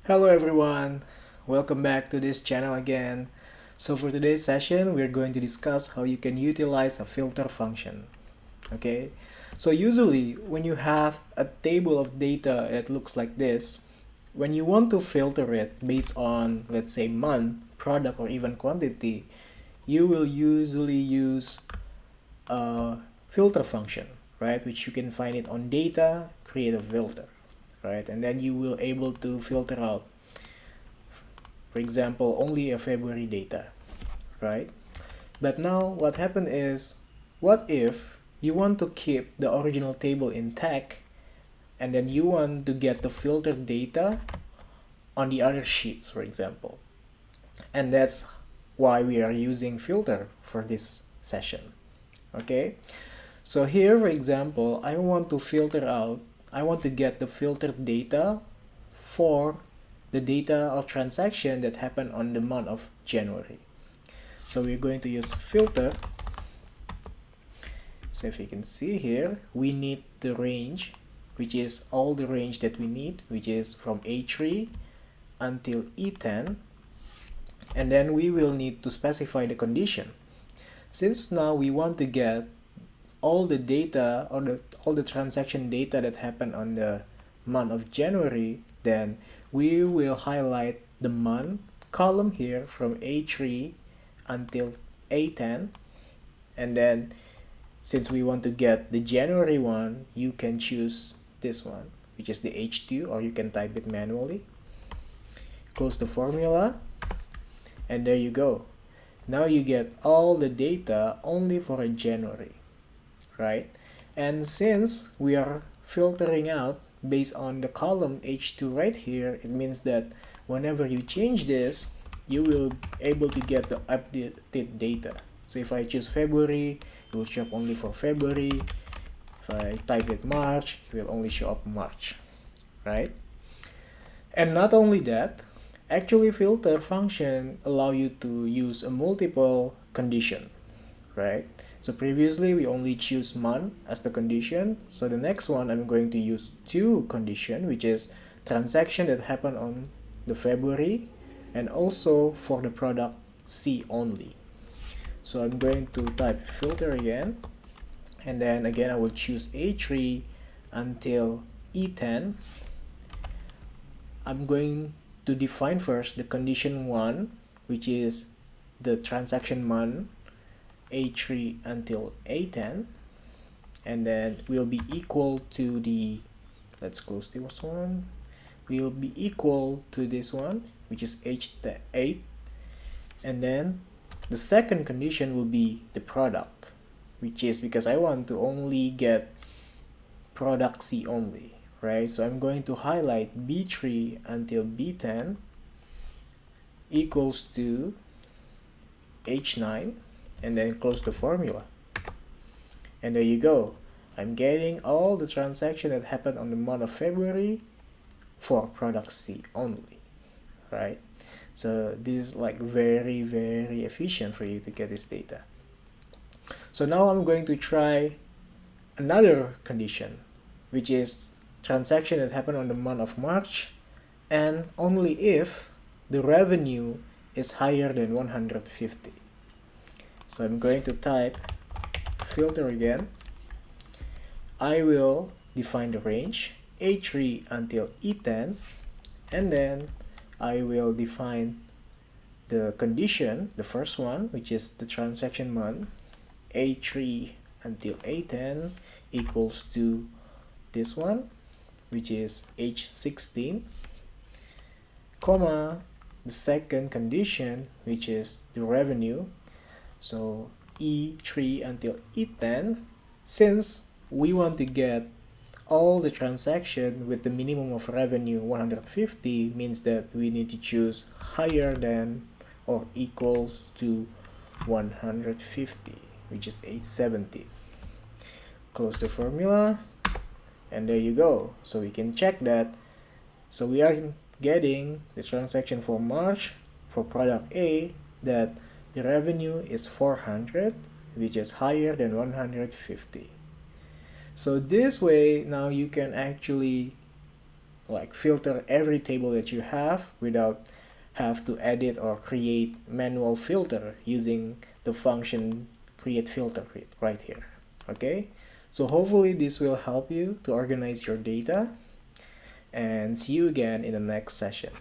Hello everyone, welcome back to this channel again. So for today's session, we're going to discuss how you can utilize a filter function. Okay, so usually when you have a table of data that looks like this, when you want to filter it based on, let's say, month, product, or even quantity, you will usually use a filter function, right? Which you can find it on data, create a filter, right? And then you will able to filter out, for example, only a February data, right? But now what happened is, what if you want to keep the original table intact and then you want to get the filtered data on the other sheets, for example? And that's why we are using filter for this session. Okay, so here, for example, I want to filter out, I want to get the filtered data for the data or transaction that happened on the month of January. So we're going to use filter. So if you can see here, we need the range, which is all the range that we need, which is from A3 until E10. And then we will need to specify the condition. Since now we want to get all the data or all the transaction data that happened on the month of January, then we will highlight the month column here from A3 until A10. And then since we want to get the January one, you can choose this one, which is the H2, or you can type it manually. Close the formula, and there you go. Now you get all the data only for a January, right? And since we are filtering out based on the column H2 right here, it means that whenever you change this, you will able to get the updated data. So if I choose February, it will show up only for February. If I type it March, it will only show up March, right? And not only that, actually filter function allow you to use a multiple condition, right? So previously we only choose month as the condition. So the next one I'm going to use two condition, which is transaction that happened on the February and also for the product C only. So I'm going to type filter again, and then again I will choose A3 until E10. I'm going to define first the condition 1, which is the transaction month A3 until A10, and then will be equal to the, let's close this one, will be equal to this one, which is H8. And then the second condition will be the product, which is because I want to only get product C only, right? So I'm going to highlight B3 until B10 equals to H9, and then close the formula. And there you go. I'm getting all the transaction that happened on the month of February for product C only, right? So this is like very efficient for you to get this data. So now I'm going to try another condition, which is transaction that happened on the month of March, and only if the revenue is higher than 150. So I'm going to type filter again. I will define the range A3 until E10, and then I will define the condition, the first one, which is the transaction month A3 until A10 equals to this one, which is H16, comma, the second condition, which is the revenue, so E3 until E10. Since we want to get all the transaction with the minimum of revenue 150, means that we need to choose higher than or equals to 150, which is 870. Close the formula, and there you go. So we can check that. So we are getting the transaction for March for product A, that the revenue is 400, which is higher than 150. So this way now you can actually like filter every table that you have without have to edit or create manual filter using the function create filter right here. Okay, so hopefully this will help you to organize your data, and see you again in the next session.